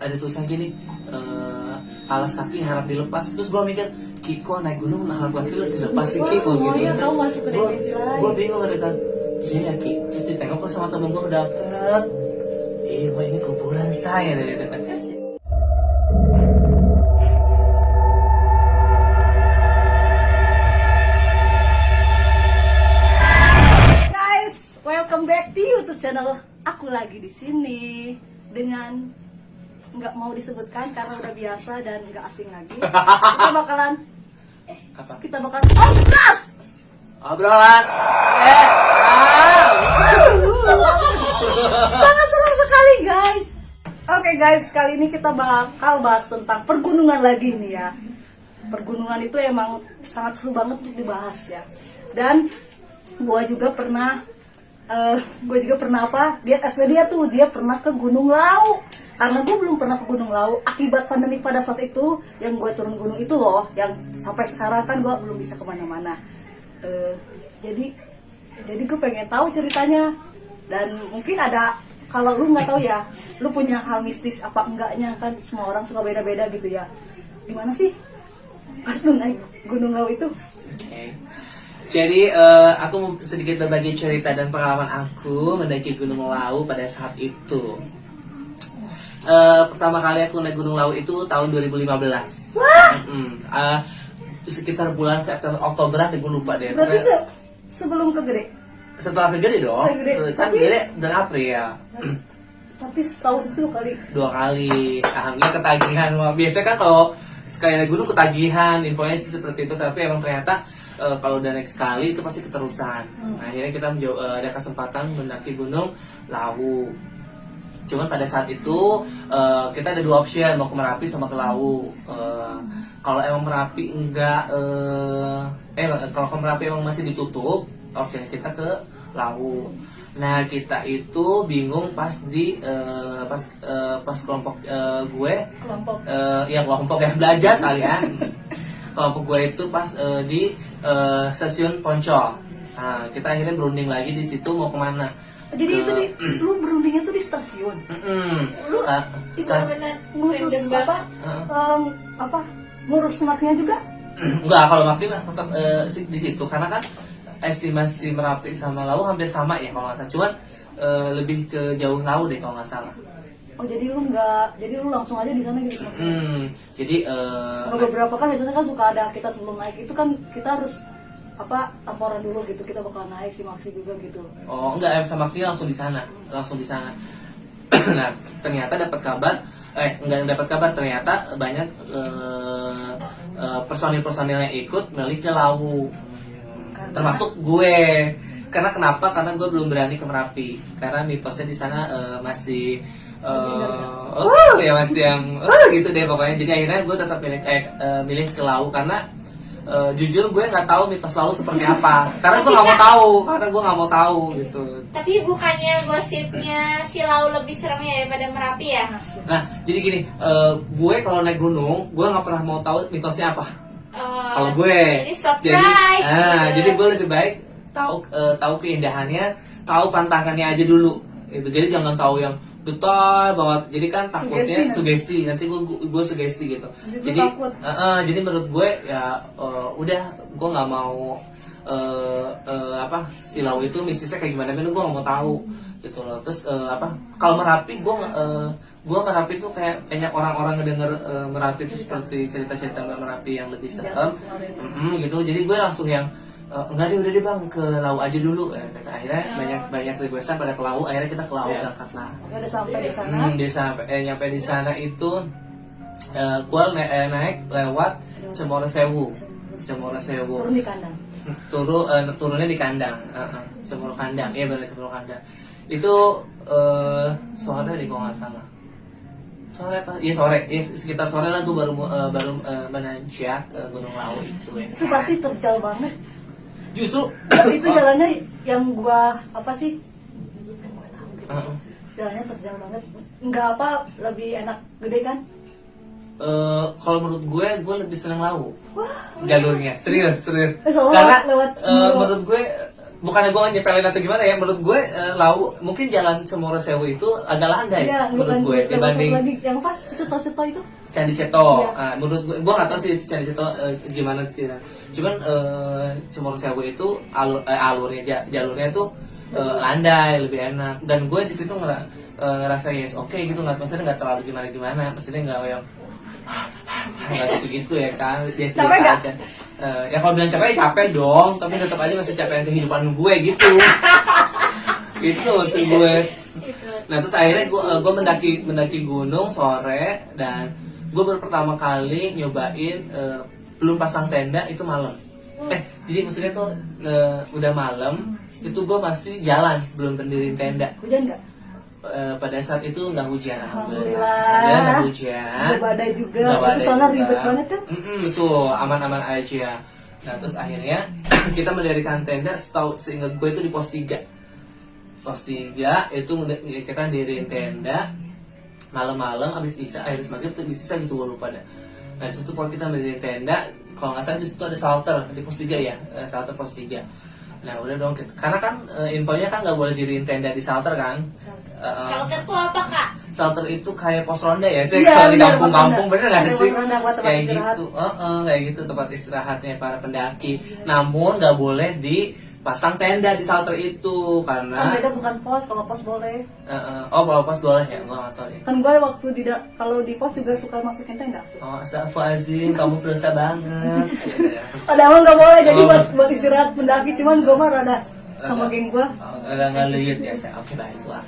ada tulisan gini, alas kaki harap dilepas. Terus gue mikir, Kiko naik gunung alas kaki harus dilepas sih Kiko gitu. Iya, kamu masuk ke definisi lain. Gue bingung kan. Iya ya Ki. Terus ditengok sama temen gue kedeket. Wah ini kuburan saya gitu kan. Welcome back to YouTube channel. Aku lagi di sini dengan nggak mau disebutkan karena udah biasa dan nggak asing lagi. Kita bakalan Apa? Kita bakalan obras. Obrolan. Sangat senang sekali guys. Oke guys, kali ini kita bakal bahas tentang pergunungan lagi nih ya. Pergunungan itu emang sangat seru banget untuk dibahas ya. Dan gua juga pernah dia dia tuh dia pernah ke Gunung Lawu. Karena gue belum pernah ke Gunung Lawu akibat pandemi pada saat itu, yang gue turun gunung itu loh, yang sampai sekarang kan gue belum bisa kemana-mana. Jadi gue pengen tahu ceritanya, dan mungkin ada, kalau lu nggak tahu ya, lu punya hal mistis apa enggaknya, kan semua orang suka beda-beda gitu ya. Gimana sih pas lu naik Gunung Lawu itu? Oke. Jadi aku mau sedikit berbagi cerita dan pengalaman aku mendaki Gunung Lawu pada saat itu. Pertama kali aku naik Gunung Lawu itu tahun 2015. Sekitar bulan September Oktober, gue lupa deh. Berarti sebelum ke Gede? Setelah ke Gede dong. Kan Gede bulan April. Tapi setahun itu kali. 2 kali. Alhamdulillah ketagihan. Biasanya kan kalau sekali naik gunung ketagihan, infonya sih seperti itu. Tapi emang ternyata kalau udah naik sekali itu pasti keterusan. Akhirnya kita ada kesempatan mendaki Gunung Lawu. Cuman pada saat itu kita ada 2 option, mau ke Merapi sama ke Lawu. Kalau emang Merapi kalau ke Merapi emang masih ditutup, option kita ke Lawu. Nah kita itu bingung pas kelompok kelompok yang belajar kali ya. Kelompok gue itu pas di stasiun Poncol. Nah, kita akhirnya berunding lagi di situ mau kemana. Jadi itu lu berundingnya tuh di stasiun. Lu itu ngurus apa? Ngurus maknya juga? Enggak, kalau maksimal tetap di situ karena kan estimasi Merapi sama Lawu hampir sama ya kalau nggak salah. Cuman lebih ke jauh Lawu deh kalau nggak salah. Oh jadi lu langsung aja di sana gitu. Jadi beberapa kan biasanya kan suka ada kita sebelum naik itu kan kita harus laporan dulu gitu, kita bakal naik si Maksi juga gitu. Oh enggak, sama Maksi langsung di sana. Nah ternyata dapat kabar ternyata banyak personil yang ikut milih ke Lawu, termasuk gue. Karena gue belum berani ke Merapi karena mitosnya di sana masih masih yang gitu deh pokoknya. Jadi akhirnya gue tetap milih ke Lawu karena jujur gue nggak tahu mitos Lawu seperti apa. Karena gue nggak mau tahu gitu. Tapi bukannya gosipnya si Lawu lebih serem ya daripada Merapi ya? Nah jadi gini, gue kalau naik gunung gue nggak pernah mau tahu mitosnya apa. Kalau gue jadi surprise jadi gue lebih baik tahu keindahannya, tahu pantangannya aja dulu. Itu jadi jangan tahu yang detail banget. Jadi kan takutnya sugesti. Nanti gue sugesti gitu. Jadi menurut gue ya udah, gue nggak mau si Lawu itu mistisnya kayak gimana, gue nggak mau tahu gitu loh. Terus kalau Merapi gue Merapi tuh kayak banyak orang-orang ngedenger Merapi itu seperti cerita-cerita Merapi yang lebih serem gitu. Jadi gue langsung yang enggak deh, udah deh bang, ke Lawu aja dulu. Akhirnya banyak requestan pada ke Lawu. Akhirnya kita ke Lawu berangkat lah. Udah sampai di sana. Nyampe di sana itu gue naik lewat Cemoro Sewu. Turun di kandang. Turunnya di kandang. Cemoro Kandang. Iya benar, Cemoro Kandang. Itu sore deh kalau nggak salah. Sore. Sekitar sore lah gue baru menanjak Gunung Lawu itu ya. Itu pasti terjal banget. Justru itu jalannya yang gua jalannya terjal banget. Enggak lebih enak Gede kan? Kalau menurut gue lebih seneng Lawu. Jalurnya serius. Karena menurut gue bukannya gue nyepelin atau gimana ya, menurut gue Lau mungkin jalan Cemoro Sewu itu agak landai Iya, menurut gue dibanding lagi yang apa? Ceto-ceto itu. Candi Ceto. Iya. Menurut gue nggak tahu sih itu Candi Ceto gimana tidak. Cuman Cemoro Sewu itu jalurnya tuh landai, lebih enak. Dan gue di situ ngerasa yes oke gitu, nggak maksudnya nggak terlalu gimana, maksudnya nggak yang nggak gitu ya kan. Dia Capek nggak? aja. Ya kalau bilang capek dong, tapi tetap aja masih capekin kehidupan gue gitu. Gitu maksud gue. Nah terus akhirnya gue mendaki gunung sore, dan gue baru pertama kali nyobain belum pasang tenda itu malam. Jadi maksudnya tuh udah malam itu gue masih jalan, belum berdiri tenda. Hujan nggak? Pada saat itu nggak hujan, Alhamdulillah. nggak hujan. Ada badai juga. Nggak badai Itu soalnya juga. ribet banget kan? Betul, aman-aman aja. Nah terus akhirnya kita mendirikan tenda, seingat gue itu di pos 3. Pos 3 itu kita diriin tenda malam-malam habis isya, habis maghrib tuh habis isya gitu, gue lupa dah. Nah disitu kalau kita mendirikan tenda, kalau nggak salah di situ ada shelter di pos 3 ya, shelter pos 3. Nah udah dong, karena kan infonya kan nggak boleh diriin tenda di shelter kan. Shelter tuh apa kak? Shelter itu kayak pos ronda ya, sih Iya, kalau di benar, kampung-kampung, pos bener nggak ronda. sih? Pos ronda buat tempat Kayak istirahat. gitu, kayak gitu tempat istirahatnya para pendaki. Namun nggak boleh dipasang tenda di shelter itu Kan karena beda, bukan pos. Kalau pos boleh. kalau pos boleh ya, gua nggak tahu ya. Kan gue waktu kalau di pos juga suka masukin tenda sih. Oh, astagfirullahaladzim, kamu dosa banget. Ya, ya. Padahal nggak boleh, jadi Oh. buat istirahat pendaki. Cuman gue mah rada sama geng gue. Agak nggak lihat ya saya. Oke baiklah.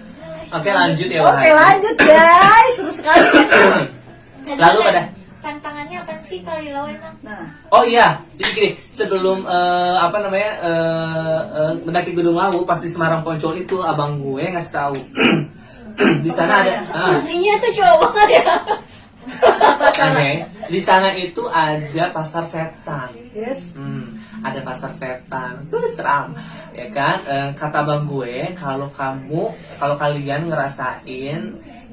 Oke lanjut ya. Oke Wahai. lanjut guys, seru sekali. Lalu pada Tantangannya apa sih kalau di laut emang? Nah, Oh iya, jadi gini, sebelum mendaki Gunung Lawu pas di Semarang Poncol itu abang gue ngasih tahu di sana ada Iya tuh cowok banget ya. oke, di sana itu ada pasar setan. yes. Ada pasar setan, seram, ya kan? Kata abang gue, kalau kalian ngerasain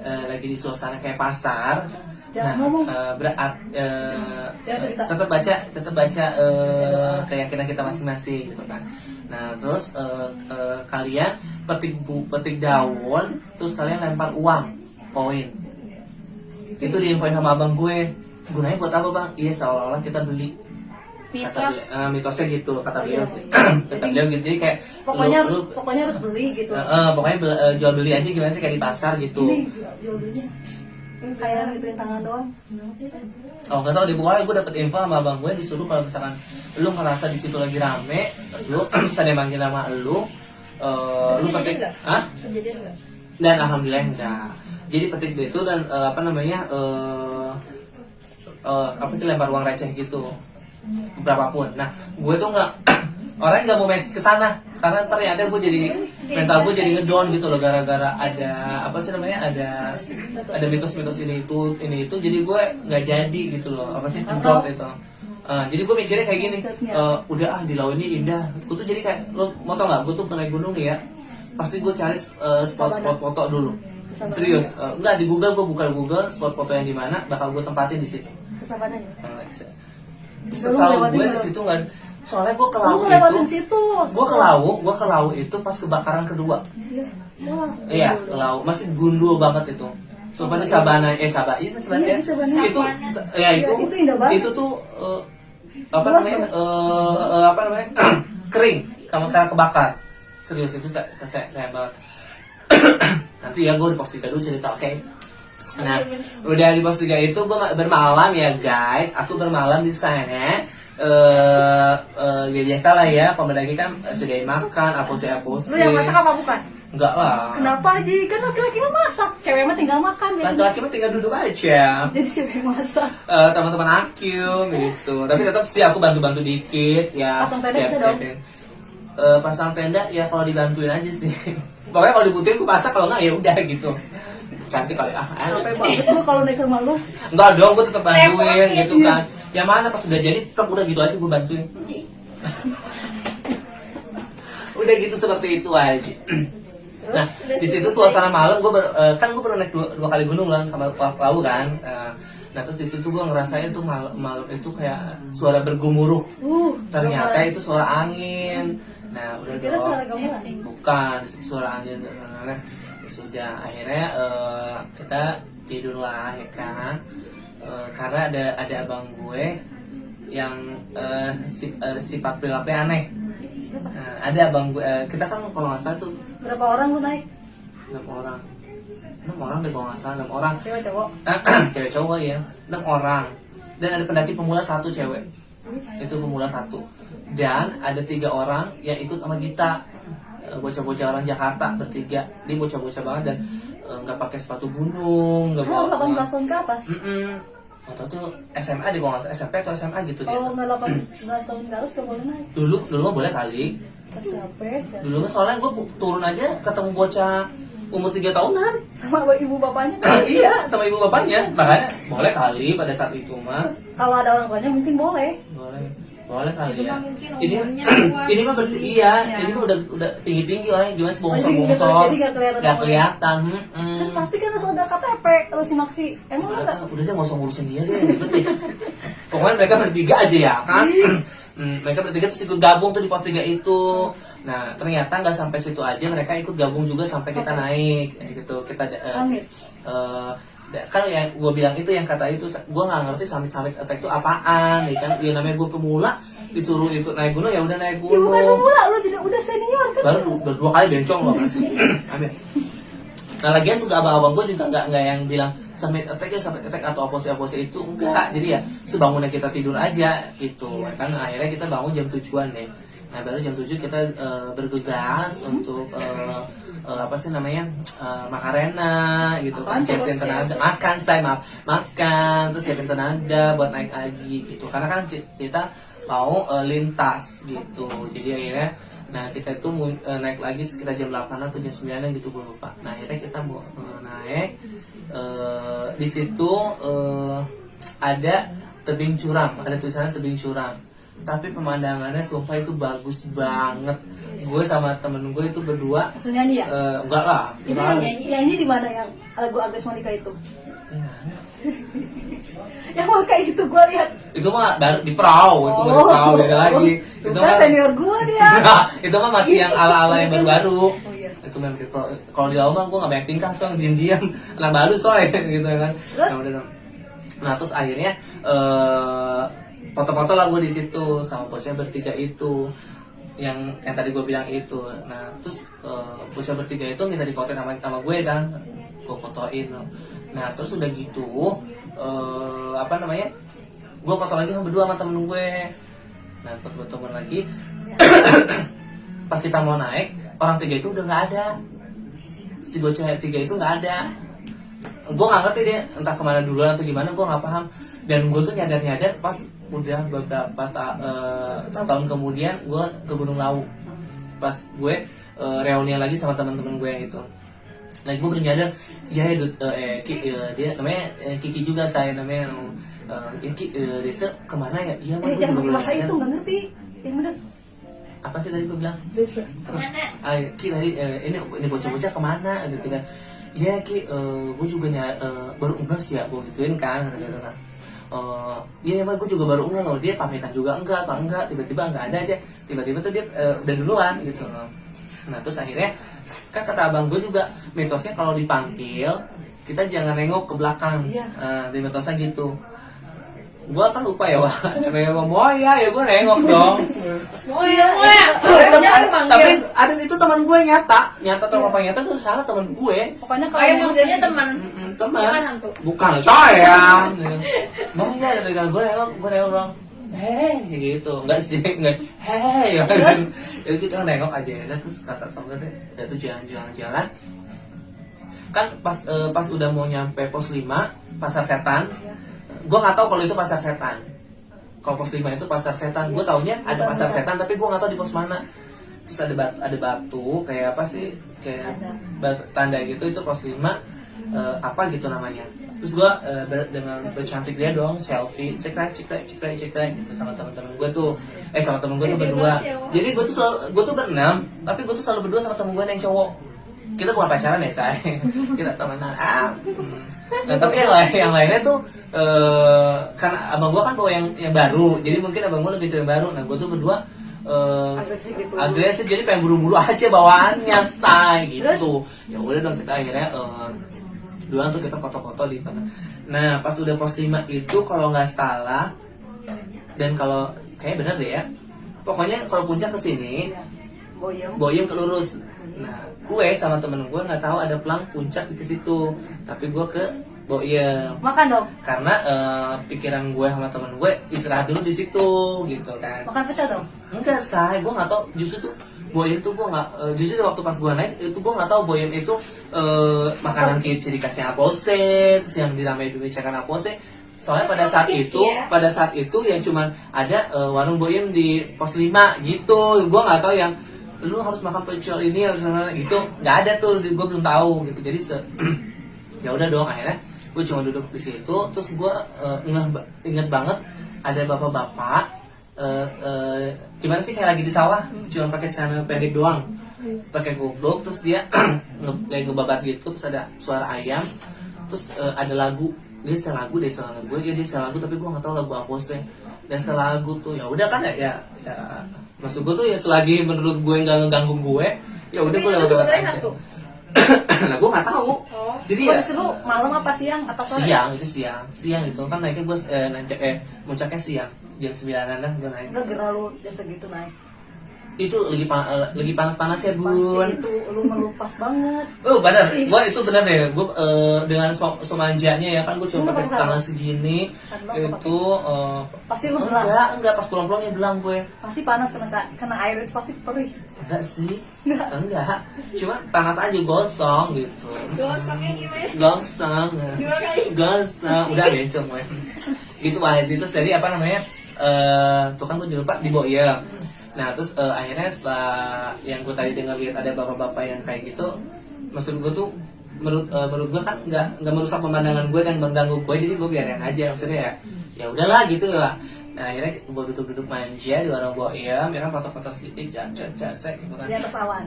lagi di suasana kayak pasar, Jangan ngomong. tetap baca keyakinan kita masing-masing gitu kan. Nah terus kalian petik daun, terus kalian lempar uang, koin. Itu diinfoin sama abang gue. Gunanya buat apa bang? Iya seolah-olah kita beli. Mitos. Mitosnya gitu kata beliau. Iya. Kata beliau gitu, jadi kayak Pokoknya harus beli gitu. pokoknya jual beli aja gimana sih kayak di pasar gitu. Ini jual belinya kayak gituin tangan doang. Oh nggak tahu deh, pokoknya gue dapet info sama abang gue disuruh kalau misalkan lu ngerasa di situ lagi rame, lu bisa dia manggil nama lu petik, Kejadian nggak? dan alhamdulillah enggak. Jadi petik itu dan apa sih lempar uang receh gitu, berapapun. Nah gue tuh nggak orangnya nggak mau main ke sana karena ternyata gue jadi mental gue jadi ngedown gitu loh, gara-gara ada apa sih namanya ada mitos-mitos ini itu jadi gue nggak jadi gitu loh, apa sih drop itu. Jadi gue mikirnya kayak gini, udah di laut ini indah. Gue tuh jadi kayak, lo mau tau nggak? Gue tuh naik gunung nih ya, pasti gue cari spot-spot foto dulu. Serius, nggak di Google, gue buka Google spot foto yang di mana bakal gue tempatin di situ. Kesabaran ya. Setahu gue di situ nggak, soalnya gue ke Lu laut ngelewatin itu, situ. gue ke laut itu pas kebakaran kedua. Iya. Wah. Iya, ke laut masih gundul banget itu. Soalnya di Sabana, Iya, di Sabana. itu, ya itu, Itu indah banget. itu tuh apa namanya kering, kamu saya kebakar. Serius itu saya banget. Nanti ya gue di pos 3 dulu cerita, oke? Nah, udah di pos 3 itu gue bermalam ya guys. Aku bermalam di sana. Ya biasa lah ya, pemendaki kan sediain makan, apose. Lu yang masak apa bukan? Enggak lah. Kenapa Ji? Kan laki-laki mah masak, cewek mah tinggal makan ya. Laki-laki mah tinggal duduk aja. Jadi cewek masak. Teman-teman aku gitu. Tapi tetap sih aku bantu-bantu dikit ya. Pasang tenda bisa dong? Pasang tenda ya kalau dibantuin aja sih. Pokoknya kalau dibutuhin aku pasang, kalau enggak ya udah gitu. Cantik kali Capek banget lu kalau naik sama lu. Enggak dong, gue tetap bantuin Repotin. gitu kan. Yang mana pas udah jadi tetap udah gitu aja gue bantuin. Udah gitu seperti itu aja. Nah, di situ suasana malam gue kan gue baru naik dua kali gunung kan sama Lawu kan. Nah terus di situ gue ngerasain tuh malam itu kayak suara bergemuruh. Ternyata itu suara angin. Nah udah Kira dong, suara gamelan. bukan suaranya. Ya sudah, akhirnya kita tidur lah ya kan. Karena ada abang gue yang sifat perilakunya aneh. Ada abang gue, kita kan kalau nggak salah tuh Berapa orang lu naik? 6 orang. 6 orang deh kalau nggak salah, 6 orang. Cewek cowok? Cewek cowok ya, 6 orang. Dan ada pendaki pemula 1 cewek. Itu pemula 1. Dan ada 3 orang yang ikut sama kita. Bocah-bocah orang Jakarta bertiga. Dia bocah-bocah banget dan nggak pakai sepatu gunung, nggak Kalau bawa. 18 tahun ke atas? Atau tuh SMA deh kalau nggak salah, SMP atau SMA gitu dia. Kalau nggak 18 tahun ke atas gak boleh naik. Dulu mah boleh kali. Siapa? Dulu mah soalnya gue turun aja ketemu bocah umur 3 tahunan. Sama ibu bapaknya? Iya, sama ibu bapaknya. Makanya boleh kali pada saat itu mah. Kalau ada orang tuanya mungkin boleh. Boleh kali Itu ya. mah mungkin Ini umurnya tua. ini mah berarti iya, ini mah udah tinggi orangnya gimana bongsor. Jadi nggak kelihatan Nggak apa-apa. kelihatan. Kan pasti kan harus ada KTP kalau si Maksi. Emang lu nggak? Udah deh nggak usah ngurusin dia deh, ribet deh. Pokoknya mereka bertiga aja ya kan. Mereka bertiga terus ikut gabung tuh di pos 3 itu. Nah ternyata nggak sampai situ aja, mereka ikut gabung juga sampai kita naik gitu. Kita Summit. kan yang gue bilang itu yang kata itu gue nggak ngerti summit attack itu apaan ya kan. Ya namanya gue pemula disuruh ikut naik gunung, ya udah naik Ya bukan gunung. pemula, lu udah senior kan? Baru 2 kali bencong loh sih. Amin. Nah lagian tuh abang-abang gue juga nggak yang bilang summit attack atau oposi itu enggak. Jadi ya sebangunnya kita tidur aja gitu. Kan akhirnya kita bangun jam 7-an deh. Nah baru jam 7 kita bergegas untuk apa sih namanya makarena gitu kan, siapin tenaga, makan terus siapin tenaga buat naik lagi gitu. Karena kan kita mau lintas gitu. Jadi akhirnya nah kita itu naik lagi sekitar jam 8 atau jam 9 gitu gue lupa. Nah akhirnya kita mau naik di situ ada tebing curam, ada tulisannya tebing curam. Tapi pemandangannya sumpah itu bagus banget. Gue sama temen gue itu berdua Langsung nyanyi ya? enggak lah. Itu gimana? yang ini di mana yang lagu Agnes Monica itu? Yang mau kayak gitu gue lihat. Itu mah baru di perahu, itu baru di perahu beda lagi. Itu kan senior gue dia. Itu mah masih yang ala-ala yang baru-baru. Oh, iya. Itu memang di perahu. Kalau di laut mah gue nggak banyak tingkah soalnya diam-diam, anak baru soalnya gitu kan. Terus? Nah, udah dong. Nah terus akhirnya foto-foto lah gue di situ sama bocah bertiga itu yang tadi gue bilang itu. Nah terus bocah bertiga itu minta difotoin sama gue kan, gue fotoin. Nah terus udah gitu apa namanya, gue foto lagi sama berdua sama temen gue. Nah foto temen lagi pas kita mau naik orang 3 itu udah nggak ada, si bocah 3 itu nggak ada. Gue nggak ngerti dia entah kemana duluan atau gimana, gue nggak paham. Dan gue tuh nyadar pas udah beberapa setahun kemudian gue ke Gunung Lawu, pas gue reunian lagi sama teman-teman gue yang itu. Nah gue baru nyadar ya dia namanya Kiki juga, saya namanya Kiki Desa kemana ya? Iya mah gue Jangan juga pakai belum bahasa nyadar. itu nggak ngerti. Yang bener. Apa sih tadi gue bilang? Desa. Kemana? Ki tadi ini bocah-bocah kemana gitu kan? Ya Ki, gue juga baru enggak sih ya, gue gituin kan kata-kata kan. Iya emang gue juga baru enggak loh, dia pamitan juga enggak tiba-tiba enggak ada aja, tiba-tiba tuh dia udah duluan gitu. Nah terus akhirnya kan kata abang gue juga mitosnya kalau dipanggil kita jangan nengok ke belakang. Iya. Di mitosnya gitu. Gue kan lupa ya, wah namanya ngomong ya gue nengok dong. Oh iya, Tapi ada itu teman gue nyata teman apa nyata tuh salah teman gue. Pokoknya kalau kayak nengok- manggilnya teman. Teman Bukan hantu. bukan sayang. Mau ya dari gue nengok dong. Gitu nggak sih nggak jadi kita nengok aja ya. Terus kata temen gue udah tuh jalan kan pas udah mau nyampe pos 5 pasar setan. Gue nggak tahu kalau itu pasar setan. Kalau pos 5 itu pasar setan, gue taunya ada pasar setan tapi gue nggak tahu di pos mana. Terus ada batu kayak apa sih, kayak tanda gitu, itu pos 5 apa gitu namanya. Terus gue dengan bercantik dia dong selfie, cek gitu sama teman-teman gue tuh, sama temen gue tuh berdua. Jadi gue tuh berenam, tapi gue tuh selalu berdua sama temen gue yang cowok. Kita bukan pacaran ya say, kita temenan. Nah tapi yang lainnya tuh karena abang gue kan bawa yang baru, jadi mungkin abang gue lebih yang baru. Nah gue tuh berdua Agresif gitu. agresif, jadi pengen buru-buru aja bawaannya say gitu. Ya udah dong, kita akhirnya duluan tuh kita foto-foto di mana. Nah pas udah pos 5 itu kalau nggak salah, dan kalau kayak bener deh ya, pokoknya kalau puncak kesini Iya. Boyem. Boyem ke lurus. Nah gue sama temen gue nggak tahu ada pelang puncak di situ, tapi gue ke Boyem Makan dong. karena pikiran gue sama temen gue istirahat dulu di situ gitu kan. Makan pecel dong. Enggak say, gue nggak tahu justru tuh Boyem tuh gue nggak justru waktu pas gue naik itu gue nggak tahu Boyem itu makanan ciri khasnya Apose, terus yang diramai dibicarakan Apose. Soalnya pada saat itu yang cuman ada warung Boyem di pos 5 gitu. Gue nggak tahu yang lu harus makan pecel ini harus mana gitu, nggak ada tuh, gue belum tahu gitu. Jadi ya udah dong, akhirnya gue cuma duduk di situ. Terus gue inget banget ada bapak-bapak gimana sih kayak lagi di sawah, cuma pakai celana pendek doang, pakai kupluk, terus dia kayak ngebabat gitu, terus ada suara ayam, terus ada lagu, dia setel lagu deh soalnya gue, ya dia setel lagu tapi gue nggak tahu lagu apa sih, dan setel lagu tuh ya udah kan ya maksud gue tuh ya selagi menurut gue nggak ngeganggu gue, ya udah gue lewat aja. Nah gue nggak tahu, jadi ya Kondisi lu malam apa siang atau sore? siang itu kan naiknya gue muncaknya siang jam 9-an dah gue naik. Enggak gerak lu jam segitu naik. Itu lagi panas ya bun. Pasti itu lu melupas banget. Oh benar, Is. gue itu benar deh. Gue dengan semanjanya ya kan, gue cuma Enggak pakai pakai tangan apa? segini. Enggak Itu Pasti lu belah. enggak pas pulang-pulangnya belang gue. Pasti panas kena air itu pasti perih. Enggak sih, enggak. Cuma panas aja, gosong gitu. Gosongnya gimana? Gosong. 2 kali. Gosong. Udah bencong gue. Gitu aja. Terus dari apa namanya? Tuh kan gue juga lupa di Boyem. Nah terus akhirnya setelah yang gue tadi dengar lihat ada bapak-bapak yang kayak gitu, maksud gue tuh menurut gue kan nggak merusak pemandangan gue dan mengganggu gue, jadi gue biarin aja maksudnya ya udahlah gitu lah. Nah akhirnya gue duduk manja di warung Boyem, ya kan foto-foto sedikit, cak gitu kan. Di atas awan.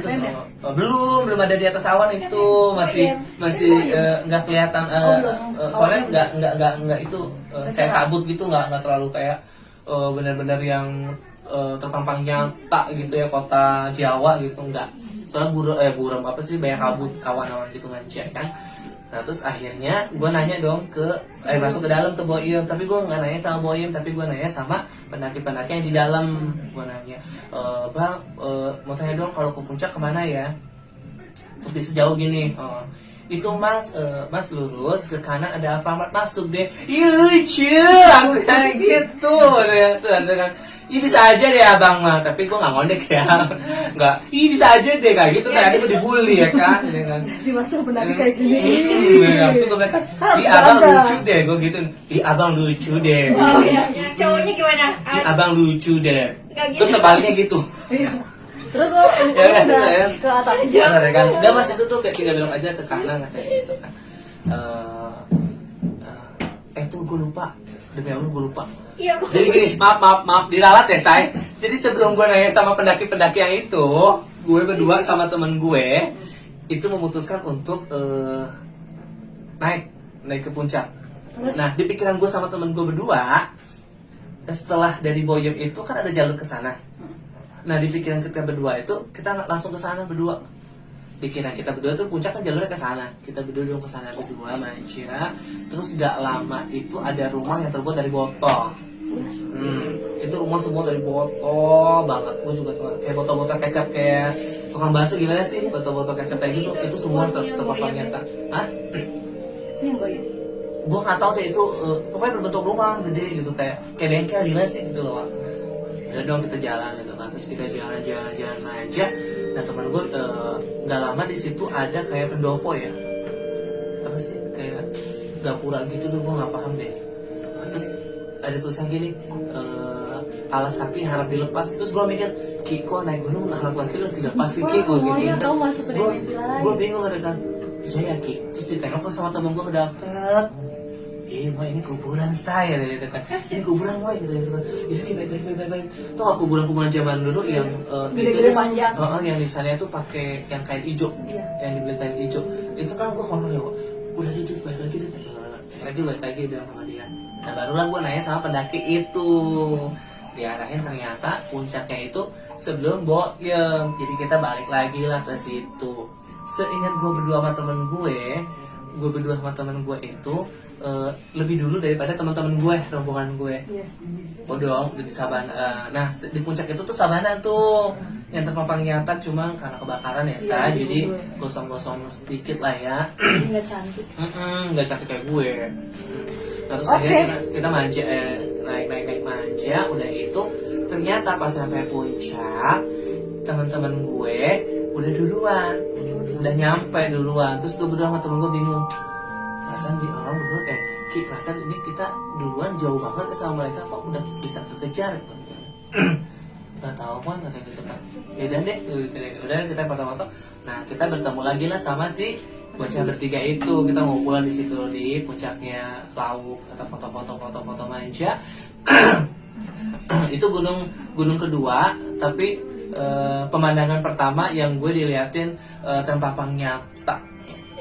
Terus Keren ya? belum ada di atas awan itu, masih nggak kelihatan, soalnya nggak itu kayak kabut gitu, nggak terlalu kayak benar-benar yang terpampang nyata gitu ya kota Jawa gitu, enggak. Soalnya buram apa sih, banyak kabut kawan-kawan gitu ngancet kan. Nah terus akhirnya gue nanya dong masuk ke dalam ke Boyem, tapi gue nggak nanya sama Boyem, tapi gue nanya sama pendaki-pendaki yang di dalam. Gue nanya, bang, mau tanya dong kalau ke puncak kemana ya? Terus dia sejauh gini, itu mas lurus ke kanan ada Alfamart, masuk deh. Ih lucu, aku kayak gitu. Ih bisa aja deh abang mah, tapi gue nggak ngondek ya, nggak. Ih bisa aja deh kayak gitu, tadi gue dibully ya kan, Si masuk pendaki kayak gini. Tapi gue bilang, ih abang lucu deh, gue gitu. Ih abang lucu deh. Oh iya, yang cowoknya gimana? Ih abang lucu deh. Nggak gitu. Terus sebaliknya gitu. Terus lo Ya, udah ya. ke atas. Bener kan? Enggak mas, itu tuh kayak tinggal belok aja ke kanan kayak gitu kan. Tuh gue lupa. Demi Allah gue lupa. Iya, Jadi gini, maaf diralat ya say. Jadi sebelum gue nanya sama pendaki-pendaki yang itu, gue berdua sama temen gue itu memutuskan untuk naik ke puncak. Terus? Nah di pikiran gue sama temen gue berdua, setelah dari Boyem itu kan ada jalur ke sana. Nah di pikiran kita berdua itu kita langsung ke sana berdua. Pikiran kita berdua tuh puncak kan jalurnya ke sana. Kita berdua ke sana berdua manja. Terus gak lama itu ada rumah yang terbuat dari botol. Itu rumah semua dari botol banget. Gue juga tuh kayak botol-botol kecap kayak tukang bakso gimana sih? Botol-botol kecap kayak gitu. Itu semua terpapar nyata. Hah? Itu yang Boyem. Gue nggak tahu deh itu pokoknya berbentuk rumah gede gitu kayak bengkel gimana sih gitu loh. Udah dong kita jalan gitu kan, terus kita jalan aja. Nah teman gue nggak lama di situ ada kayak pendopo ya, apa sih kayak gapura gitu tuh, gue nggak paham deh. Terus ada tulisan gini, alas kaki harap dilepas. Terus gue mikir, Kiko naik gunung alas kaki harus dilepas sih Kiko gitu. Iya, kamu masuk ke dimensi lain. Gue bingung kan, iya ya Ki. Terus ditengok sama temen gue ke daftar. Wah ini kuburan saya gitu kan. Ini kuburan wah gitu kan. Itu kayak baik. Tuh nggak kuburan zaman dulu yang Gede-gede panjang. Yang di sana itu pakai yang kain hijau, Iya. yang dibeli kain hijau. Itu kan gue horor ya, udah gitu balik lagi balik lagi udah sama dia. Nah barulah gue nanya sama pendaki itu. diarahin ternyata puncaknya itu sebelum Boyem. Jadi kita balik lagi lah ke situ. Seingat gue berdua sama temen gue itu lebih dulu daripada teman-teman gue, rombongan gue. Iya. Oh dong, udah di Sabana. Nah, di puncak itu tuh Sabana tuh yang terpampang nyata, cuma karena kebakaran ya, Iya, kan? iya, Jadi gue. gosong-gosong sedikit lah ya. Nggak cantik. Nggak cantik kayak gue. Nah, terus Oke. akhirnya kita manja, naik manja. Udah itu ternyata pas sampai puncak, teman-teman gue udah duluan, udah nyampe duluan. Terus gue berdua sama temen gue bingung. Perasaan di orang berdua, Ki, perasaan ini kita duluan jauh banget ya sama mereka, kok udah bisa kekejar gitu. Gak tau kan, katanya gitu kan. Yaudah deh, udah kita foto-foto. Nah, kita bertemu lagi lah sama si bocah bertiga itu. Kita ngumpulan di situ di puncaknya Lawu, kita foto-foto manja. Itu gunung kedua, tapi pemandangan pertama yang gue diliatin terpampang nyata,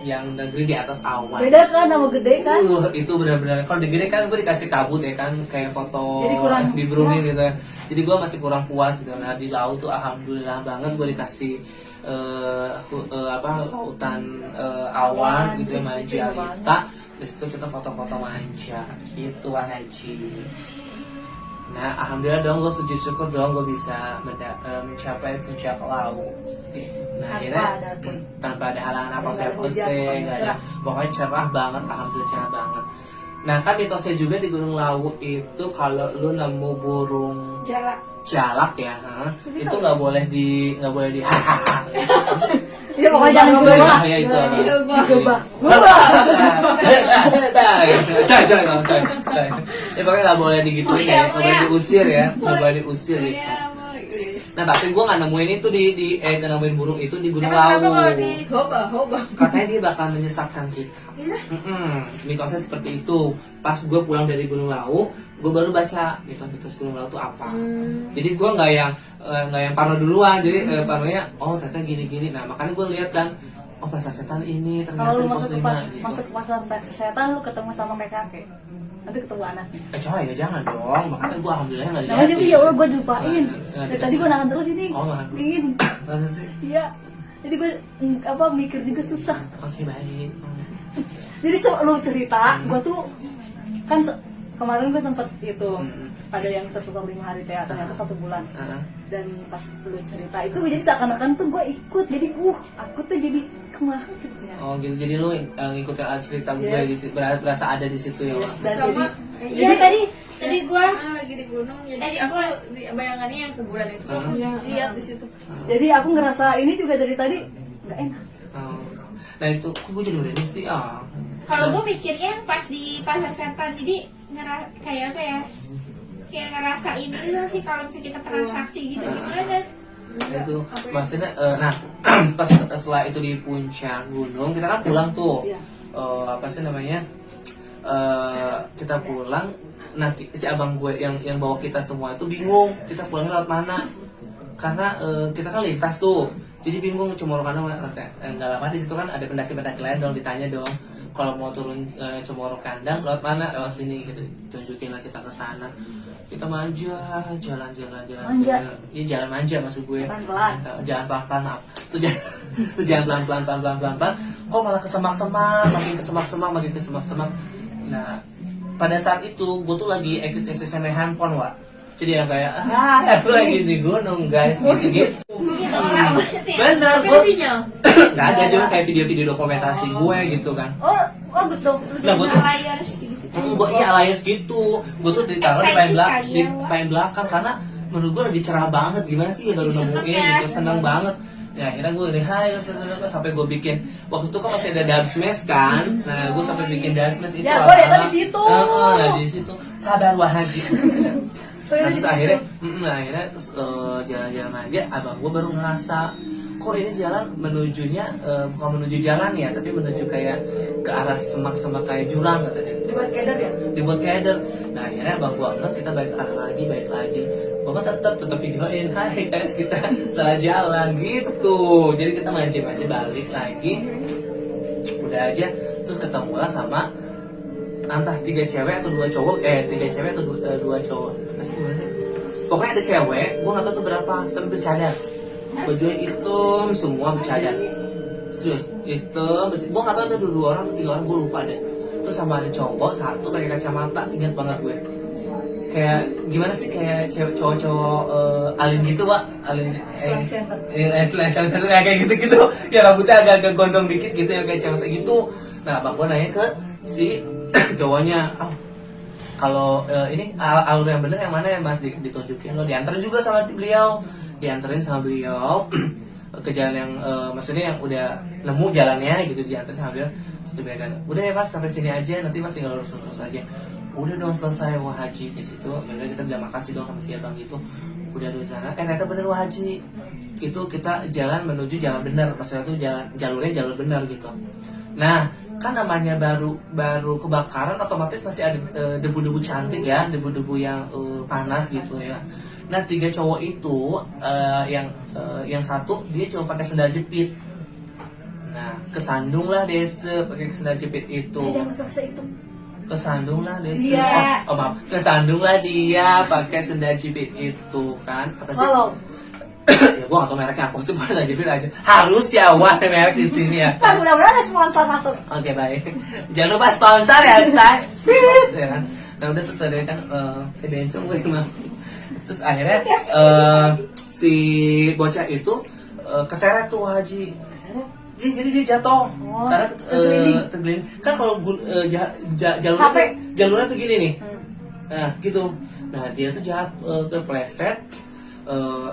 yang negeri di atas awan. Beda kan sama gede kan? Itu benar-benar kalau di gede kan gue dikasih kabut ya kan, kayak foto Jadi kurang di Brunei gitu ya. Jadi gue masih kurang puas gitu. Nah di laut tuh alhamdulillah banget gue dikasih lautan awan gitu ya, manja kita. Di situ kita foto-foto manja gitu lah Haji. Nah alhamdulillah dong, gue sujud syukur dong gue bisa mencapai puncak Lawu seperti itu. Nah akhirnya tanpa ada halangan apa saya posting, nggak ada, pokoknya cerah banget, alhamdulillah cerah banget. Nah kan mitosnya juga di Gunung Lawu itu kalau lu nemu burung jalak ya, itu nggak boleh di Iya pokoknya jangan coba. ya itu Coba. coy. Ya pokoknya nggak boleh digituin ya, nggak boleh diusir ya, nggak boleh diusir gitu. Nah tapi gue nggak nemuin itu nggak nemuin burung itu di Gunung Lawu. kalau di hoba Katanya dia bakal menyesatkan kita. Mitosnya seperti itu. Pas gue pulang dari Gunung Lawu, gue baru baca mitos Gunung Lawu itu apa. Jadi gue nggak yang parno duluan. Jadi parnonya ternyata gini. Nah makanya gue lihat kan, pasar setan ini ternyata Kalau lu di pos 5 gitu. masuk ke pasar setan, lu ketemu sama kakek. Nanti ketemu anaknya. Coy ya jangan dong. Makanya gue alhamdulillah nggak Nah masih ya Allah gue lupain. Nah, Dari tadi gue nahan terus ini. nahan dulu. Dingin. Masa sih? Iya. Jadi gue mikir juga susah. Oke baik. Jadi lu cerita, gue tuh kan kemarin gue sempet itu ada yang tersesat 5 hari ternyata 1 bulan. Dan pas lu cerita itu gue jadi seakan-akan tuh gue ikut, jadi aku tuh jadi kemana gitu ya. Oh gitu, jadi lu ngikutin cerita gue Yes. di situ, berasa ada di situ ya. Wak? Dan Sama, jadi tadi gua lagi di gunung, jadi aku bayangannya yang kuburan itu aku lihat di situ. jadi aku ngerasa ini juga dari tadi nggak enak. Oh. Nah itu, kok gue jadi merinding sih? Kalau gue mikirnya pas di pasar setan, jadi kayak apa ya? Kayak ngerasain itu sih kalau misalnya kita transaksi gitu gimana? Itu maksudnya, nah pas setelah itu di puncak gunung, kita kan pulang tuh. Iya. Apa sih namanya? Kita pulang. Nanti si abang gue yang bawa kita semua itu bingung kita pulangnya lewat mana, karena kita kan lintas tuh. Jadi bingung Cemoro Kandang nggak lama di situ kan ada pendaki-pendaki lain dong, ditanya dong kalau mau turun Cemoro Kandang lewat mana, lewat sini gitu, tunjukin lah kita ke sana. Kita manja, jalan-jalan, Manja. Iya jalan manja maksud gue. Pelan-pelan. Jalan pelan-pelan, maaf. Tuh jalan pelan-pelan. Kok malah kesemak-semak, makin kesemak-semak. Nah pada saat itu gue tuh lagi exit main handphone, Wak. Jadi yang kayak aku lagi di gunung guys gitu. Orang maksudnya. Bener, Tapi gue sinyal. nggak ada juga kayak video-video dokumentasi gue gitu kan. Oh bagus dong. Nah, gue tuh Layers gitu. gue alias gitu. Gue tuh ditaruh di paling belakang, Excited kali ya, Wak. paling belakang karena menurut gue lebih cerah banget. Gimana sih ya baru nemuin gitu, seneng banget. Ya akhirnya gue udah sampai gue bikin waktu itu kan masih ada dub smash kan. Nah gue sampai bikin dub smash itu. Ya, gue lihat di situ. Nah di situ sabar Wahaji. Nah, terus akhirnya terus jalan-jalan aja, abang gue baru ngerasa kok ini jalan menujunya bukan menuju jalan ya, tapi menuju kayak ke arah semak-semak kayak jurang katanya. Dibuat keder ya? Dibuat keder. Nah akhirnya abang gue enggak, kita balik lagi. Bapak tetap videoin, hai guys kita salah jalan gitu. Jadi kita manja balik lagi. Udah aja, terus ketemu lah sama entah 3 cewek atau 2 cowok, 3 cewek atau 2 cowok. Apa sih gimana sih? pokoknya ada cewek, gue nggak tahu tuh berapa, tapi bercadar, bajunya hitam semua bercadar, serius hitam, gue nggak tahu itu 2 orang atau 3 orang, gue lupa deh. Terus sama ada cowok satu pakai kacamata, ingat banget gue. Kayak gimana sih, kayak cowok-cowok alim gitu, Pak, alim Slang center. slang center kayak gitu-gitu, ya rambutnya agak-agak gondrong dikit gitu ya, kayak kacamata gitu. Nah, bang gue nanya ke si cowoknya, kalau ini alur yang bener yang mana ya Mas, ditunjukin lo, diantar juga sama beliau, dianterin sama beliau ke jalan yang maksudnya yang udah nemu jalannya gitu, diantar sama beliau. Terus dia bilang, udah ya Mas sampai sini aja, nanti Mas tinggal lurus aja. Udah dong, selesai Wah Haji di situ. Jadi kita bilang makasih dong sama si abang gitu. Udah di sana, ternyata bener Wah Haji, itu kita jalan menuju jalan bener, maksudnya tuh jalurnya jalur bener gitu. Nah, kan namanya baru kebakaran, otomatis masih ada debu-debu cantik ya, debu-debu yang panas gitu ya. Nah, 3 cowok itu yang satu dia cuma pakai sendal jepit. Nah, kesandung lah desa pakai sendal jepit itu. Jangan ke bahasa itu. Kesandung lah desa. Iya. Oh maaf, kesandung lah dia pakai sendal jepit itu kan. Apa sih? Halo. Ya gua gak tau mereknya, aku sih sendal jepit aja. Harus ya wah merek di sini ya. Kan mudah-mudahan ada sponsor masuk. Oke baik. Jangan lupa sponsor ya, Say. Ya kan. Nah udah, terus tadi kan kayak bencong gue emang. Terus akhirnya si bocah itu keseret tuh Haji. Jadi dia jatuh karena tergelinding. Kan kalau jalurnya tuh gini nih. Nah gitu. Nah dia tuh kepleset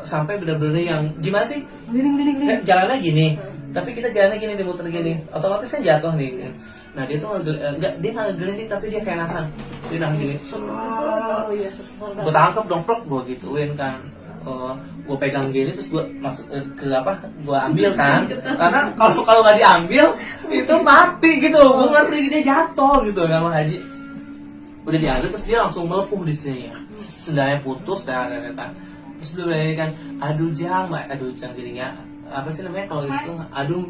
sampai benar-benar yang gimana sih? Gini. Jalannya gini. Tapi kita jalannya gini, dimuter gini. Otomatis kan jatuh nih. Nah dia tuh dia nggak ngegelinding, tapi dia kayak nahan. Dia nahan gini. Oh iya, sesuatu. Gue tangkap dong, gue gituin kan. Gue pegang gini terus gue masuk ke gue ambil kan, karena kalau nggak diambil itu mati gitu. Gue ngerti dia jatuh gitu sama Haji. Udah diambil terus dia langsung melepuh di sini ya, sendalnya putus dan terus dia bilang kan, aduh jang jadinya apa sih namanya kalau itu,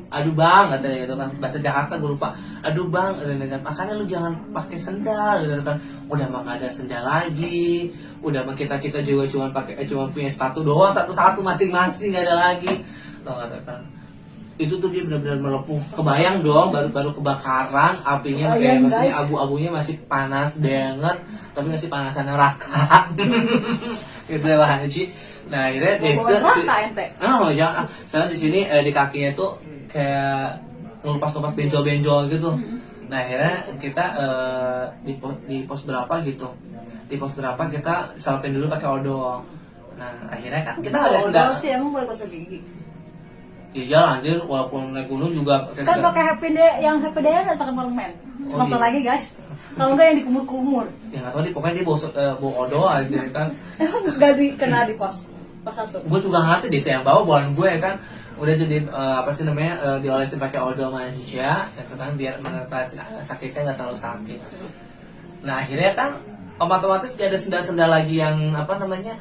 aduh bang katanya gitu kan, bahasa Jakarta gue lupa, aduh bang, dan makanya lu jangan pakai sendal gitu kan. Udah mah gak ada sendal lagi, udah mah kita juga cuma punya sepatu doang, satu masing-masing, gak ada lagi loh kan. Itu tuh dia benar-benar melepuh. Kebayang dong, baru kebakaran, apinya kayak maksudnya abu-abunya masih panas banget, tapi masih panasan neraka. Gitu ya Pak Haji. Nah akhirnya jangan. Soalnya di sini di kakinya tuh kayak ngelupas benjol-benjol gitu. Nah akhirnya kita di pos berapa gitu. Di pos berapa kita salpin dulu pakai odol. Nah akhirnya kan kita nggak ada sendal. Odol sih emang boleh gosok gigi. Iya anjir, walaupun naik gunung juga pakai Kan sendal. pakai yang happy day kan pakai permen. Sponsor iya. lagi guys. Kalau enggak yang dikumur-kumur. Ya nggak tahu deh, pokoknya dia bawa odol aja kan. Emang enggak kena di pos 1. Gue juga ngerti deh, yang bawa bukan gue kan. Udah jadi apa sih namanya, diolesin pakai odol manja gitu kan, biar mengatasi sakitnya nggak terlalu sakit. Nah akhirnya kan otomatis dia ada sendal-sendal lagi yang apa namanya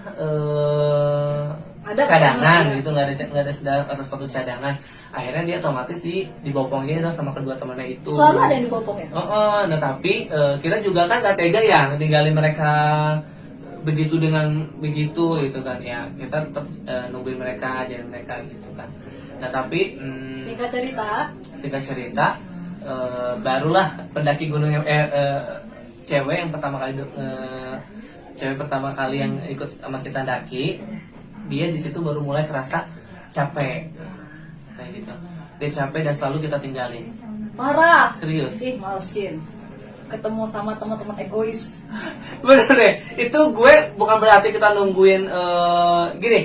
Ada cadangan ya. gitu, nggak ada sendal atau sepatu cadangan. Akhirnya dia otomatis dibopongin dong sama kedua temannya itu. Selalu ada yang dibopong ya? Nah tapi kita juga kan gak tega ya ninggalin mereka begitu dengan begitu gitu kan ya. Kita tetap nungguin mereka, jalan mereka gitu kan. Nah tapi Singkat cerita, barulah pendaki gunung yang cewek pertama kali yang ikut sama kita daki, dia di situ baru mulai kerasa capek kayak gitu. Dia capek dan selalu kita tinggalin. parah. Serius. Ih, malesin. Ketemu sama teman-teman egois. Bener deh, itu gue bukan berarti kita nungguin gini.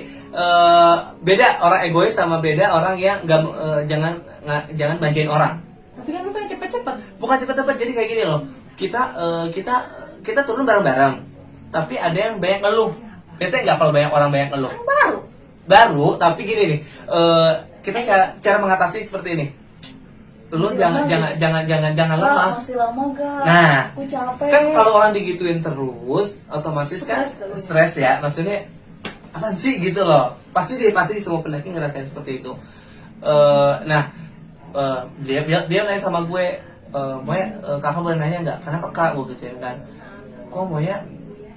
Beda orang egois sama beda orang yang jangan manjain orang. Tapi kan lu pengen cepet-cepet. Bukan cepet-cepet, jadi kayak gini loh. Kita turun bareng-bareng, tapi ada yang banyak ngeluh. Bete nggak kalau banyak orang banyak ngeluh? Kan Baru, tapi gini nih. Kita cara mengatasi seperti ini. Lu jangan lemah. Masih lama gak? Nah, aku capek. kan kalau orang digituin terus, otomatis kan stres ya. Maksudnya apa sih gitu loh. Pasti semua pendaki ngerasain seperti itu. Dia nanya sama gue, Moya, kakak boleh nanya nggak? Kenapa kak? Gue gituin kan. Kok Moya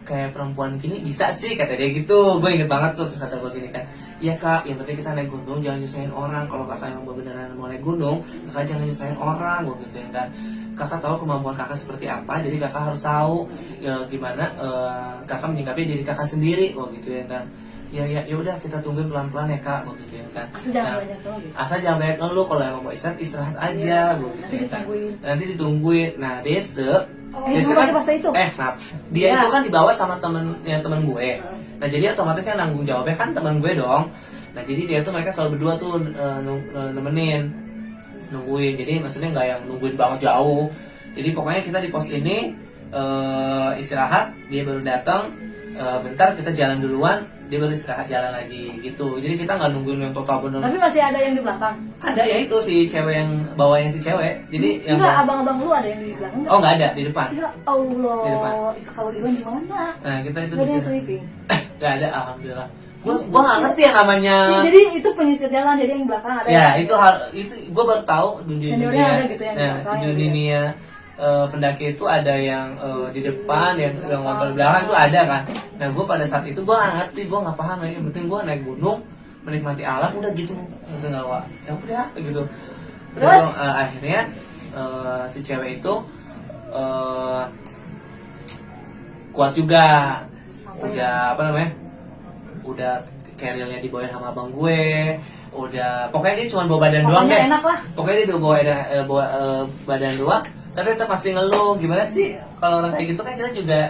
kayak perempuan gini bisa sih, kata dia gitu. Gue inget banget tuh, terus kata gue gini kan, iya kak, yang penting kita naik gunung jangan nyusahin orang. Kalau kakak emang beneran mau naik gunung, kakak jangan nyusahin orang, gue gituin kan. Kakak tahu kemampuan kakak seperti apa, jadi kakak harus tahu ya gimana kakak menyikapi diri kakak sendiri, gue gituin kan. Ya udah kita tungguin pelan-pelan ya kak, gue gituin kan. Asal jangan banyak ngeluh gitu. Asal jangan banyak ngeluh, kalau emang mau istirahat aja, gue gituin kan. Nanti ditungguin. Nah Desa Dia kan, bahasa itu. kenapa? Dia Ya. itu kan dibawa sama temen gue. Nah jadi otomatis yang nanggung jawabnya kan temen gue dong. Nah jadi dia tuh mereka selalu berdua tuh nemenin, nungguin. Jadi maksudnya nggak yang nungguin banget jauh. Jadi pokoknya kita di pos ini istirahat, dia baru datang. Bentar kita jalan duluan, dia baru istirahat jalan lagi gitu. Jadi kita nggak nungguin yang total bener. Tapi masih ada yang di belakang. Ada ya itu si cewek yang bawanya si cewek. Jadi yang Enggak, abang-abang lu ada yang di belakang enggak? oh nggak ada di depan. Ya Allah, Di depan. itu kalau Iwan gimana? Nah kita itu Gak ada yang di- sleeping. nggak ada, alhamdulillah. Gua nggak ngerti yang namanya. Jadi itu penyisir jalan, jadi yang belakang ada. Ya yang- itu gue baru tahu di Seniornya dunia. ada gitu yang di Nah belakang, di yang dunia pendaki itu ada yang di depan, yang ngontrol belakang itu ada kan. Nah gue pada saat itu gue nggak ngerti, gue nggak paham. Yang penting gue naik gunung menikmati alam udah gitu, gitu nggak Wak? Ya udah gitu. Terus? Akhirnya si cewek itu kuat juga. Udah apa namanya? Udah carrier-nya dibawain sama abang gue. Udah pokoknya dia cuma bawa badan doang Pokoknya deh. enak lah. Pokoknya dia bawa badan doang, tapi tetap pasti ngeluh. Gimana sih kalau orang kayak gitu kan kita juga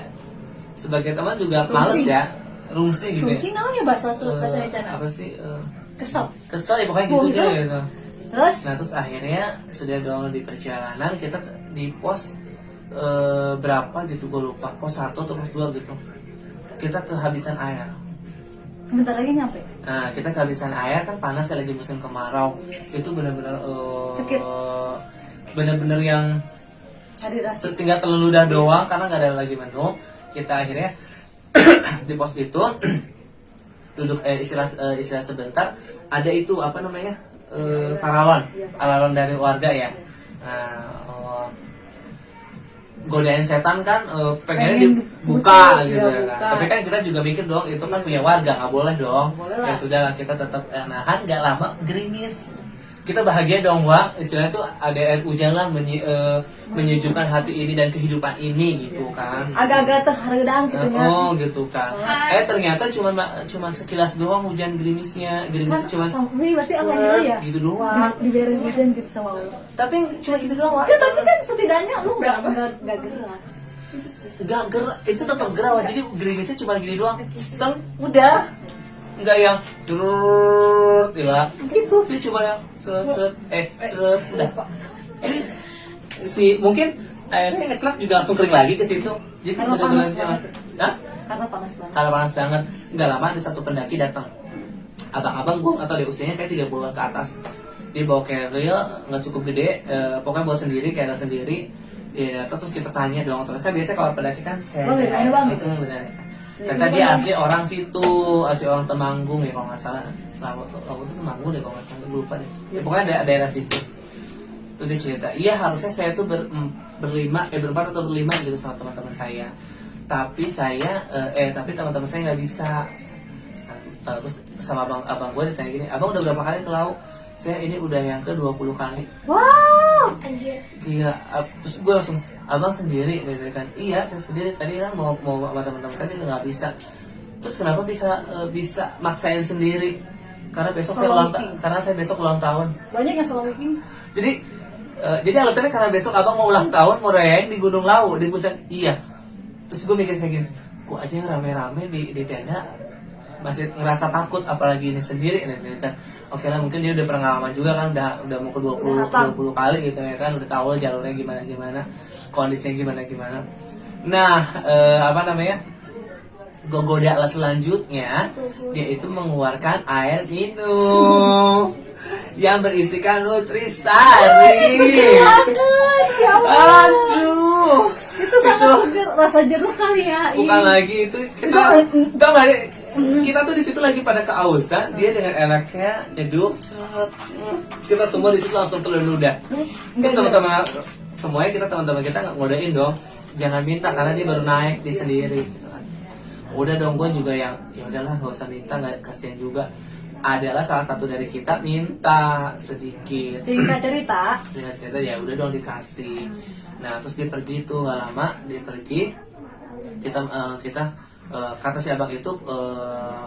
sebagai teman juga males Rungsing. ya, rungsing gitu. Fungsi namanya bahasa Indonesia sana. Apa sih? Kesel. Kesel ya pokoknya gitu Oh, gitu? deh. Gitu. Terus Nah terus akhirnya sudah dong di perjalanan kita di pos berapa gitu gue lupa, pos 1 atau pos 2 gitu. Kita kehabisan air. bentar lagi nyampe. Nah, kita kehabisan air kan panas ya, lagi musim kemarau. Itu benar-benar Sakit. benar-benar yang Dehidrasi. tinggal telan ludah doang karena nggak ada lagi menu. Kita akhirnya di pos itu duduk istilah sebentar. Ada itu apa namanya paralon, paralon dari warga ya. Nah, godain setan kan pengennya dibuka Pengen gitu ya, ya buka. kan. Tapi kan kita juga mikir dong itu kan punya warga, nggak boleh dong. Boleh lah. Ya sudah lah, kita tetap nahan. Nggak lama gerimis. Kita bahagia dong Wak, istilahnya tuh ada air hujan lah menyejukkan hati ini dan kehidupan ini gitu kan. Agak-agak terharedang gitu ya. Oh gitu kan. Ternyata cuma sekilas doang hujan gerimisnya. Kan Gerimisnya cuma sampai berarti Allah gitu ya. gitu doang. Dibiarin hujan gitu sama Allah. Tapi cuma gitu doang Wak. Ya tapi kan setidaknya lu nggak gerak. Gak gerak, itu tetap gerak Wak. Jadi gerimisnya cuma gini doang. Setel, udah. Enggak yang durut, ya. Gitu, dia cuma yang seret, udah. Si mungkin airnya ngecelak juga langsung kering lagi ke situ. Jadi Karena benar-benar panas banget. Hah? Karena panas banget. Kalau panas banget, nggak lama ada satu pendaki datang. Abang-abang gue atau di usianya kayak 30 ke atas. Dia bawa carrier nggak cukup gede, pokoknya bawa sendiri, carrier sendiri. Dia datang terus kita tanya dong, terus kan biasanya kalau pendaki kan saya Bener, Bang, gitu. benar. Ternyata dia asli orang situ, asli orang Temanggung ya kalau nggak salah. Lawu tuh Temanggung deh kalau nggak salah, gue lupa deh. Ya, pokoknya ada daerah situ. Terus dia cerita, iya harusnya saya tuh berempat atau berlima gitu sama teman-teman saya. Tapi tapi teman-teman saya nggak bisa. Nah, terus sama abang gue ditanya gini, abang udah berapa kali ke laut? Saya ini udah yang ke 20 kali. Wow. Anjir. Iya, terus gue langsung, abang sendiri, gitu kan? Iya, saya sendiri. Tadi kan mau sama teman-teman tadi nggak bisa. Terus kenapa bisa maksain sendiri? Karena besok saya karena saya besok ulang tahun. Banyak yang selalu bikin. Jadi alasannya karena besok abang mau ulang tahun, mau rayain di Gunung Lawu, di puncak. Iya. Terus gue mikir kayak gini, gue aja yang rame-rame di tenda masih ngerasa takut, apalagi ini sendiri nih kan. Oke lah, mungkin dia udah pengalaman juga kan, udah mau ke 20 kali gitu ya kan, udah tahu jalurnya gimana, kondisinya gimana. Nah, apa namanya? Gogoda selanjutnya dia itu mengeluarkan air minum yang berisikan nutrisari. Ya Allah. Aduh, Itu sangat segar, rasa jeruk kali ya. bukan lagi itu kita tau gak deh, kita tuh di situ lagi pada keausan, dia dengan enaknya nyeduh, kita semua di situ langsung telan ludah. Terus teman-teman semuanya teman-teman kita nggak ngodain dong, jangan minta karena dia baru naik di sendiri gitu kan. Udah dong, gue juga yang ya udahlah nggak usah minta, nggak kasihan juga. Adalah salah satu dari kita minta sedikit. Singkat cerita, Ternyata ya udah dong dikasih. Nah terus dia pergi tuh, nggak lama dia pergi. Kita kata si abang itu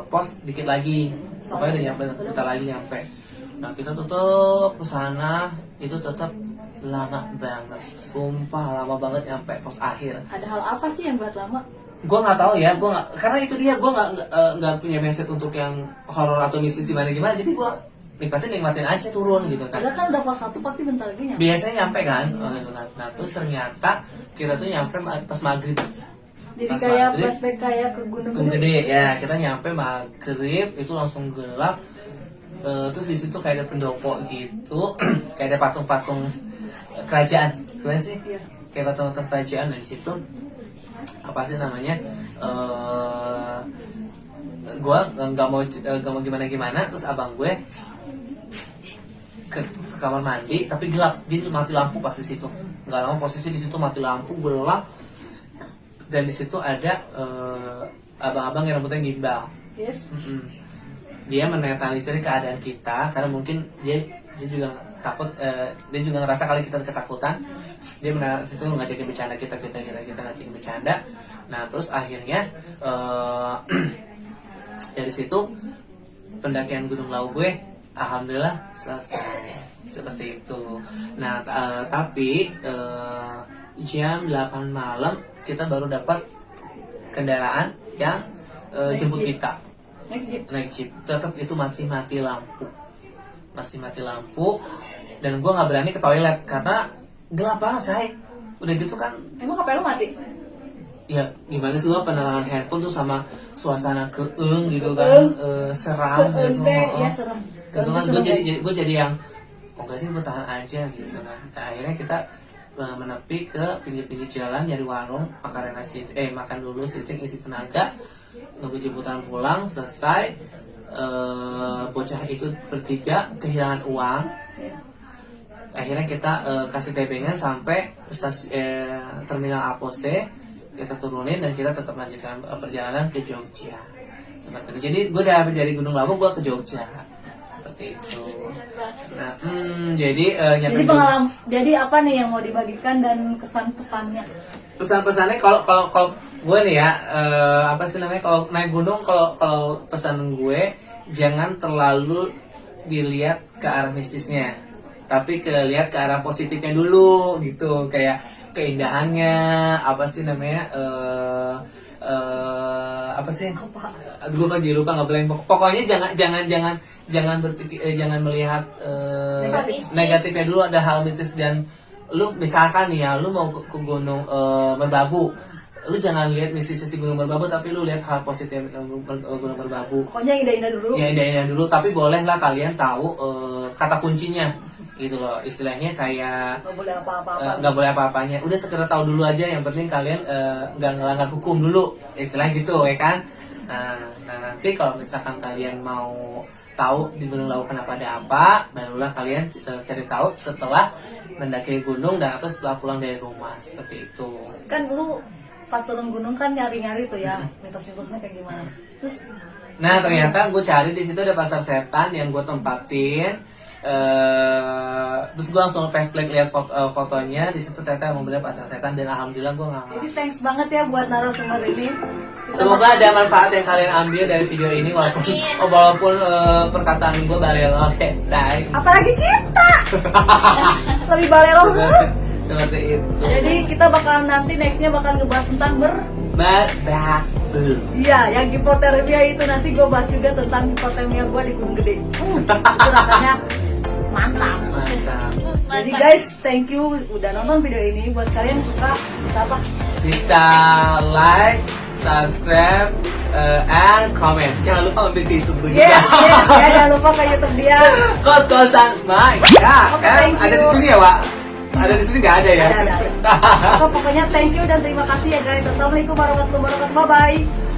pos dikit lagi, pokoknya udah nyampe, kita lagi nyampe. Nah kita tutup ke sana, itu tetap lama banget, sumpah lama banget nyampe pos akhir. ada hal apa sih yang buat lama? Gue nggak tahu ya, gue nggak, karena itu dia, gue nggak punya mindset untuk yang horor atau mistis gimana, jadi gue nikmatin aja turun gitu kan. Padahal kan udah pos 1 pasti bentar lagi nyampe. Biasanya nyampe kan, gitu kan. Nah terus ternyata kita tuh nyampe pas maghrib. Jadi Pas kayak maghrib, flashback kayak ke gunung Gunung Gede ya, kita nyampe maghrib itu langsung gelap. Terus di situ kayak ada pendopo gitu, kayak ada patung-patung kerajaan, gimana sih? Iya. Kayak patung-patung kerajaan dari situ. Apa sih namanya? Gue nggak mau gimana. Terus abang gue ke kamar mandi, tapi gelap, dia mati lampu pas di situ. Nggak lama posisi di situ mati lampu, gelap. Dan di situ ada abang-abang yang rambutnya gimbal. Yes. Dia menetralisir keadaan kita karena mungkin dia juga takut, dia juga ngerasa kali kita ketakutan. Dia situ ngajakin bercanda kita ngajakin bercanda. Nah terus akhirnya dari situ pendakian Gunung Lawu gue alhamdulillah selesai seperti itu. Nah tapi jam 8 malam kita baru dapat kendaraan yang jemput kita. Naik jeep, tetap itu masih mati lampu, dan gue nggak berani ke toilet karena gelap banget say. Udah gitu kan, Emang HP lu mati? ya gimana sih, gue penerangan handphone tuh sama suasana keeng gitu kan, seram gitu. Ya serem. Gitu kan, gue jadi yang enggak deh, gue tahan aja gitu kan. Nah, akhirnya kita menepi ke pinggir-pinggir jalan nyari warung, makan dulu sedikit isi tenaga, nunggu jemputan pulang selesai. Bocah itu bertiga kehilangan uang. Akhirnya kita kasih tebengan sampai terminal Apose, kita turunin dan kita tetap lanjutkan perjalanan ke Jogja seperti itu. Jadi gue udah habis dari Gunung Lawu, gue ke Jogja seperti itu. Nah, Jadi pengalaman. Jadi apa nih yang mau dibagikan dan kesan-pesannya? Pesan-pesannya kalau gue nih ya, apa sih namanya, kalau naik gunung, kalau pesan gue jangan terlalu dilihat ke arah mistisnya, tapi lihat ke arah positifnya dulu gitu, kayak keindahannya, apa sih namanya, apa sih? Aduh, gue kan jadi lupa, nggak boleh. Pokoknya jangan berpikir, jangan melihat negatifnya dulu. Ada hal mistis, dan lu misalkan nih ya, lu mau ke gunung Merbabu, lu jangan lihat mistisnya si gunung Merbabu, tapi lu lihat hal positif gunung Merbabu. Pokoknya indah-indah dulu. Ya indah-indah dulu, tapi bolehlah kalian tahu kata kuncinya gitu loh, istilahnya kayak Gak boleh apa-apa. nggak boleh apa-apanya, udah sekedar tahu dulu aja, yang penting kalian nggak ngelanggar hukum dulu, istilah gitu ya kan. Nah nanti kalau misalkan kalian mau tahu di Gunung Lawu kenapa ada apa, barulah kalian cari tahu setelah mendaki gunung dan atau setelah pulang dari rumah, seperti itu. Kan lu pas turun gunung kan nyari-nyari tuh ya, mitos-mitosnya kayak gimana. Terus Nah ternyata gue cari di situ ada pasar setan yang gue tempatin. Terus gue langsung flashback lihat fotonya di situ, ternyata emang bener pasar setan, dan alhamdulillah gue nggak jadi thanks banget ya buat narasumber ini. Semoga ada manfaat yang kalian ambil dari video ini, walaupun perkataan gue balelo kayak Apalagi kita lebih balelo. seperti itu. Jadi kita bakalan nanti nextnya bakal ngebahas tentang Berbabu. Iya, yang hipotermia itu nanti gue bahas juga tentang hipotermia gue di Gunung Gede. Itu rasanya mantap. Mantap. Jadi guys, thank you udah nonton video ini. Buat kalian yang suka, bisa apa? Bisa like, subscribe, and comment. Jangan lupa mampir ke YouTube gue juga. Yes, ya, jangan lupa ke YouTube dia. Kos-kosan Mai. Ya, Oke, thank ada di you. sini ya, Pak? Ada di sini nggak ada ya? Ada. Pokoknya thank you dan terima kasih ya guys. Assalamualaikum warahmatullahi wabarakatuh. Bye bye.